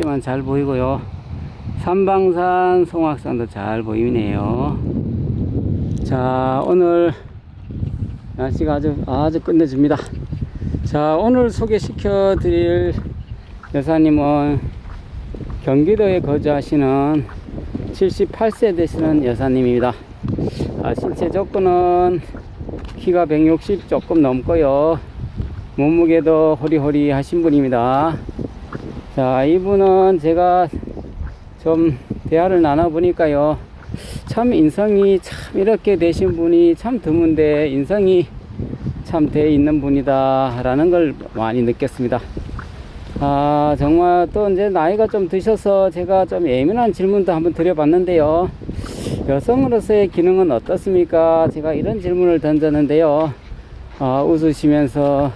하얗지만 잘 보이고요. 삼방산 송악산도 잘 보이네요. 자, 오늘 날씨가 아주 끝내줍니다. 자, 오늘 소개시켜 드릴 여사님은 경기도에 거주하시는 78세 되시는 여사님입니다. 신체 조건은 키가 160 조금 넘고요. 몸무게도 호리호리 하신 분입니다. 자, 이분은 제가 좀 대화를 나눠보니까요, 참 인성이 참 이렇게 되신 분이 참 드문데 인성이 참 돼 있는 분이다 라는 걸 많이 느꼈습니다. 정말 또 이제 나이가 좀 드셔서 제가 좀 예민한 질문도 한번 드려봤는데요, 여성으로서의 기능은 어떻습니까? 제가 이런 질문을 던졌는데요, 웃으시면서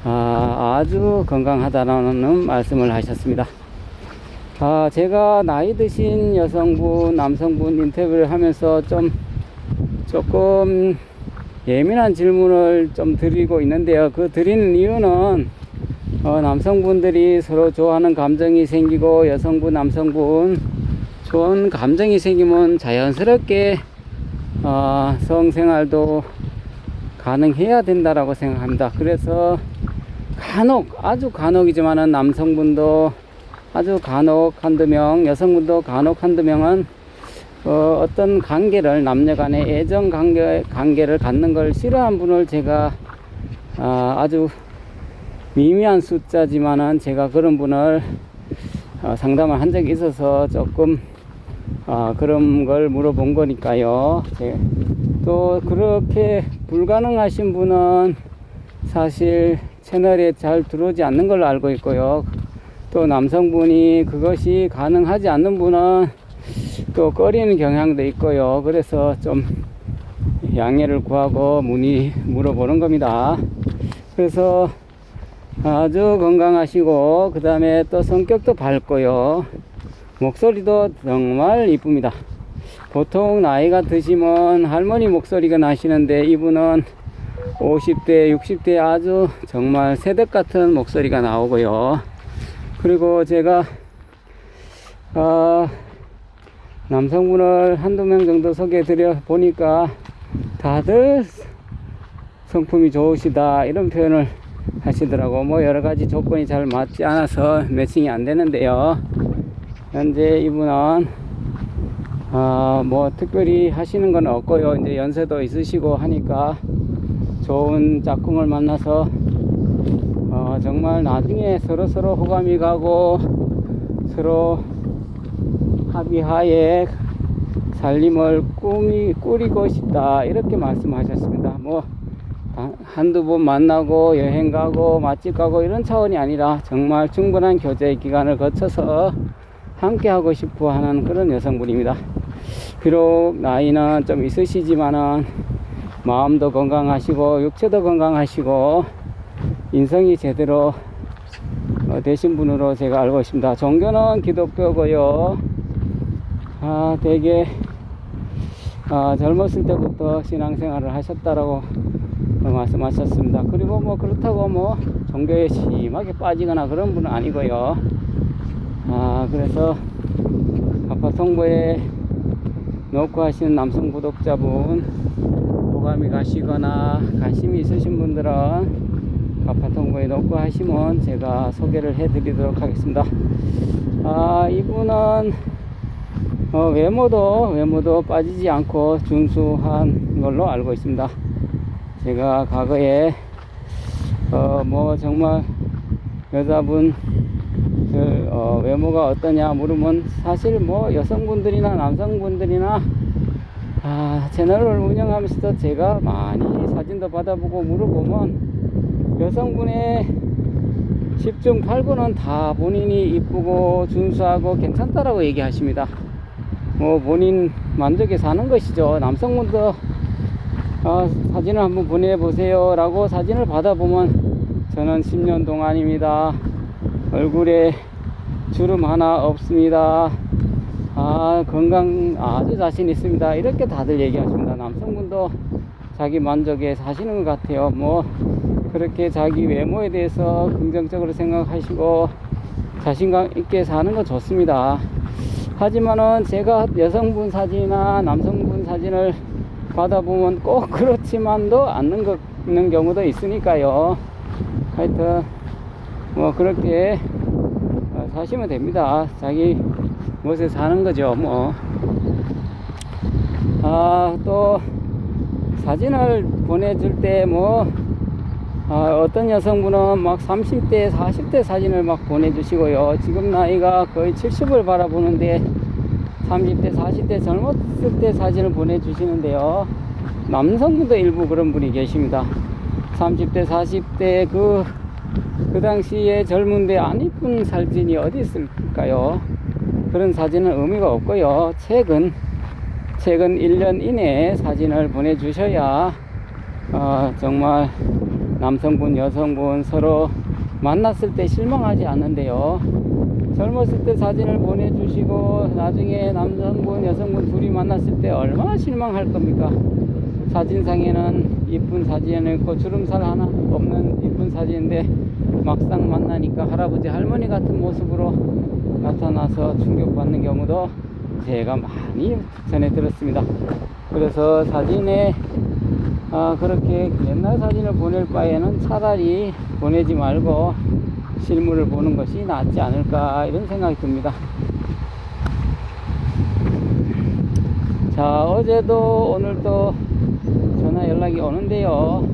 아주 건강하다는 말씀을 하셨습니다. 제가 나이 드신 여성분, 남성분 인터뷰를 하면서 조금 예민한 질문을 좀 드리고 있는데요. 그 드리는 이유는 남성분들이 서로 좋아하는 감정이 생기고 여성분, 남성분 좋은 감정이 생기면 자연스럽게 성생활도 가능해야 된다라고 생각합니다. 그래서 아주 간혹이지만은 남성분도 아주 간혹 한두 명, 여성분도 간혹 한두 명은 어떤 관계를, 남녀 간의 애정 관계를 갖는 걸 싫어하는 분을 제가 아주 미미한 숫자지만은 제가 그런 분을 상담을 한 적이 있어서 조금 그런 걸 물어본 거니까요. 또 그렇게 불가능하신 분은 사실 채널에 잘 들어오지 않는 걸로 알고 있고요. 또 남성분이 그것이 가능하지 않는 분은 또 꺼리는 경향도 있고요. 그래서 좀 양해를 구하고 물어보는 겁니다. 그래서 아주 건강하시고, 그 다음에 또 성격도 밝고요. 목소리도 정말 이쁩니다. 보통 나이가 드시면 할머니 목소리가 나시는데 이분은 50대, 60대 아주 정말 새댁 같은 목소리가 나오고요. 그리고 제가 남성분을 한두 명 정도 소개해 드려 보니까 다들 성품이 좋으시다 이런 표현을 하시더라고. 뭐 여러가지 조건이 잘 맞지 않아서 매칭이 안 되는데요, 현재 이분은 뭐 특별히 하시는 건 없고요. 이제 연세도 있으시고 하니까 좋은 짝꿍을 만나서 정말 나중에 서로 호감이 가고 서로 합의하에 살림을 꾸리고 싶다 이렇게 말씀하셨습니다. 뭐 한두 번 만나고 여행 가고 맛집 가고 이런 차원이 아니라 정말 충분한 교제 기간을 거쳐서 함께 하고 싶어 하는 그런 여성분입니다. 비록 나이는 좀 있으시지만은 마음도 건강하시고 육체도 건강하시고 인성이 제대로 되신 분으로 제가 알고 있습니다. 종교는 기독교고요. 되게 젊었을 때부터 신앙생활을 하셨다라고 말씀하셨습니다. 그리고 뭐 그렇다고 뭐 종교에 심하게 빠지거나 그런 분은 아니고요. 그래서 가파통보에 놓고 하시는 남성 구독자분, 호감이 가시거나 관심이 있으신 분들은 가파통보에 놓고 하시면 제가 소개를 해 드리도록 하겠습니다. 이분은 외모도 빠지지 않고 준수한 걸로 알고 있습니다. 제가 과거에 뭐 정말 여자분들 외모가 어떠냐 물으면 사실 뭐 여성분들이나 남성분들이나 채널을 운영하면서도 제가 많이 사진도 받아보고 물어보면 여성분의 10중 8구는 다 본인이 이쁘고 준수하고 괜찮다라고 얘기하십니다. 뭐 본인 만족에 사는 것이죠. 남성분도 사진을 한번 보내보세요 라고 사진을 받아보면 저는 10년 동안입니다. 얼굴에 주름 하나 없습니다. 건강 아주 자신 있습니다. 이렇게 다들 얘기하십니다. 남성분도 자기 만족에 사시는 것 같아요. 뭐 그렇게 자기 외모에 대해서 긍정적으로 생각하시고 자신감 있게 사는 건 좋습니다. 하지만은 제가 여성분 사진이나 남성분 사진을 받아보면 꼭 그렇지만도 않는 경우도 있으니까요. 하여튼 뭐 그렇게 사시면 됩니다. 자기 멋에 사는 거죠. 뭐 또 사진을 보내줄 때 뭐 어떤 여성분은 막 30대 40대 사진을 막 보내주시고요. 지금 나이가 거의 70을 바라보는데 30대 40대 젊었을 때 사진을 보내주시는데요. 남성분도 일부 그런 분이 계십니다. 30대 40대 그 당시에 젊은데 안 이쁜 사진이 어디 있을까요? 그런 사진은 의미가 없고요. 최근 1년 이내에 사진을 보내주셔야 정말 남성분 여성분 서로 만났을 때 실망하지 않는데요. 젊었을 때 사진을 보내주시고 나중에 남성분 여성분 둘이 만났을 때 얼마나 실망할 겁니까? 사진상에는 이쁜 사진이 있고 주름살 하나 없는 이쁜 사진인데 막상 만나니까 할아버지 할머니 같은 모습으로 나타나서 충격받는 경우도 제가 많이 전해 들었습니다. 그래서 사진에 그렇게 옛날 사진을 보낼 바에는 차라리 보내지 말고 실물을 보는 것이 낫지 않을까 이런 생각이 듭니다. 자, 어제도 오늘도 전화 연락이 오는데요.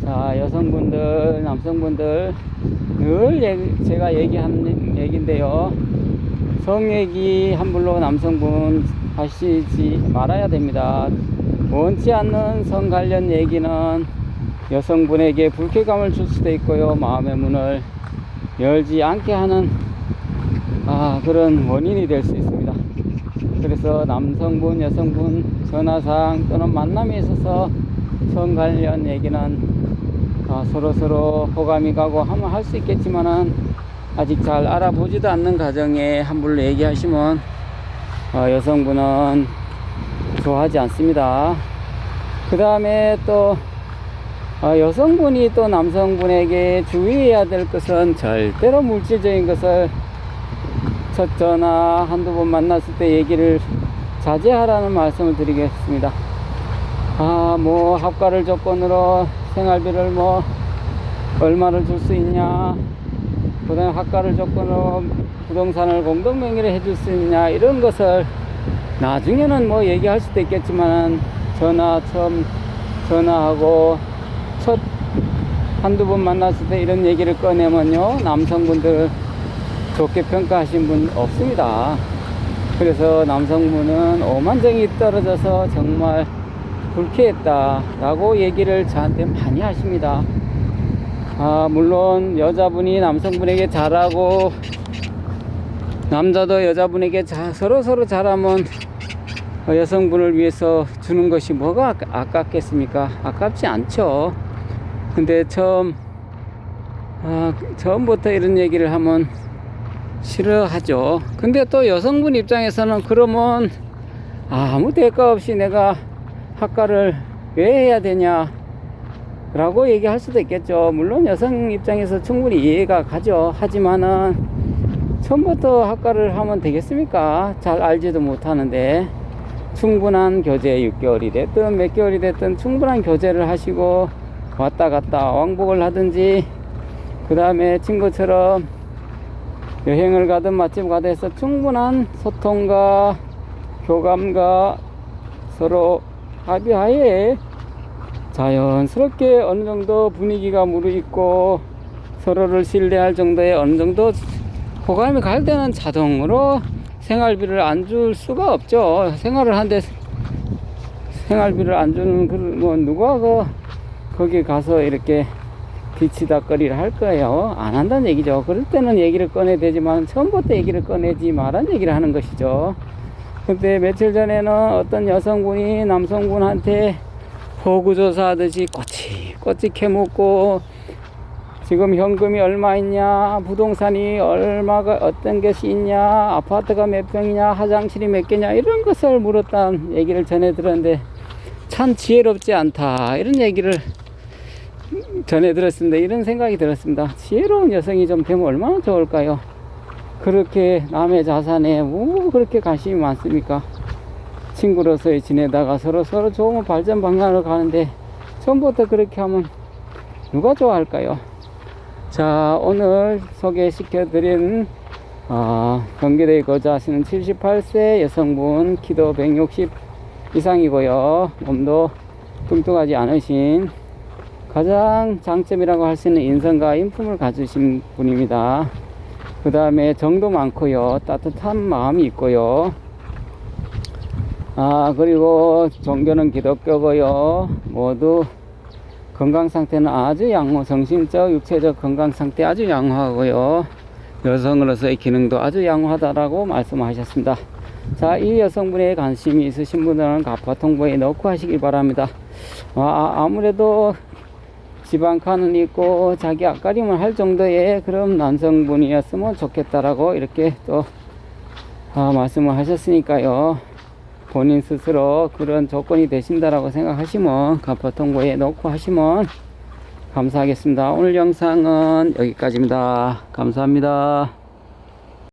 자, 여성분들 남성분들 늘 제가 얘기하는 얘기인데요. 성 얘기 함부로 남성분 하시지 말아야 됩니다. 원치 않는 성 관련 얘기는 여성분에게 불쾌감을 줄 수도 있고요. 마음의 문을 열지 않게 하는 그런 원인이 될 수 있습니다. 그래서 남성분 여성분 전화상 또는 만남에 있어서 성 관련 얘기는 서로 호감이 가고 하면 할 수 있겠지만은 아직 잘 알아보지도 않는 가정에 함부로 얘기하시면 여성분은 좋아하지 않습니다. 그 다음에 또 여성분이 또 남성분에게 주의해야 될 것은 절대로 물질적인 것을 첫 전화 한두 번 만났을 때 얘기를 자제하라는 말씀을 드리겠습니다. 뭐 합가를 조건으로 생활비를 뭐 얼마를 줄 수 있냐, 그 다음에 합가를 조건으로 부동산을 공동명의로 해줄 수 있냐, 이런 것을 나중에는 뭐 얘기할 수도 있겠지만 처음 전화하고 첫 한두 번 만났을 때 이런 얘기를 꺼내면요, 남성분들 좋게 평가하신 분 없습니다. 그래서 남성분은 오만정이 떨어져서 정말 불쾌했다 라고 얘기를 저한테 많이 하십니다. 물론 여자분이 남성분에게 잘하고 남자도 여자분에게 서로 잘하면 여성분을 위해서 주는 것이 뭐가 아깝겠습니까? 아깝지 않죠. 근데 처음부터 이런 얘기를 하면 싫어하죠. 근데 또 여성분 입장에서는 그러면 아무 대가 없이 내가 학가를 왜 해야 되냐 라고 얘기할 수도 있겠죠. 물론 여성 입장에서 충분히 이해가 가죠. 하지만은 처음부터 학가를 하면 되겠습니까? 잘 알지도 못하는데 충분한 교제 6개월이 됐든 몇 개월이 됐든 충분한 교제를 하시고 왔다 갔다 왕복을 하든지 그 다음에 친구처럼 여행을 가든 맛집 가든 해서 충분한 소통과 교감과 서로 합의하에 자연스럽게 어느 정도 분위기가 무르익고 서로를 신뢰할 정도의 어느 정도 호감이 갈 때는 자동으로 생활비를 안 줄 수가 없죠. 생활을 하는데 생활비를 안 주는 뭐 누가 거기 가서 이렇게 뒤치다거리를 할 거예요. 안 한다는 얘기죠. 그럴 때는 얘기를 꺼내야 되지만 처음부터 얘기를 꺼내지 말란 얘기를 하는 것이죠. 근데 며칠 전에는 어떤 여성분이 남성분한테 호구조사 하듯이 꼬치 캐묻고 지금 현금이 얼마 있냐, 부동산이 얼마가 어떤 것이 있냐, 아파트가 몇 평이냐, 화장실이 몇 개냐, 이런 것을 물었다는 얘기를 전해 들었는데 참 지혜롭지 않다 이런 얘기를 전해 들었습니다. 이런 생각이 들었습니다. 지혜로운 여성이 좀 되면 얼마나 좋을까요? 그렇게 남의 자산에 뭐 그렇게 관심이 많습니까? 친구로서의 지내다가 서로 좋은 발전 방향으로 가는데 처음부터 그렇게 하면 누가 좋아할까요? 자, 오늘 소개시켜 드린 경기도에 거주하시는 78세 여성분, 키도 160 이상이고요, 몸도 뚱뚱하지 않으신, 가장 장점이라고 할 수 있는 인성과 인품을 가지신 분입니다. 그 다음에 정도 많고요, 따뜻한 마음이 있고요, 그리고 종교는 기독교고요, 모두 건강 상태는 아주 양호, 정신적, 육체적 건강 상태 아주 양호하고요, 여성으로서의 기능도 아주 양호하다라고 말씀하셨습니다. 자, 이 여성분에 관심이 있으신 분들은 가파 통보에 넣고 하시기 바랍니다. 아무래도 지방간은 있고 자기 앞가림을 할 정도의 그런 남성분이었으면 좋겠다라고 이렇게 또 말씀을 하셨으니까요, 본인 스스로 그런 조건이 되신다라고 생각하시면 가파 통보에 넣고 하시면 감사하겠습니다. 오늘 영상은 여기까지입니다. 감사합니다.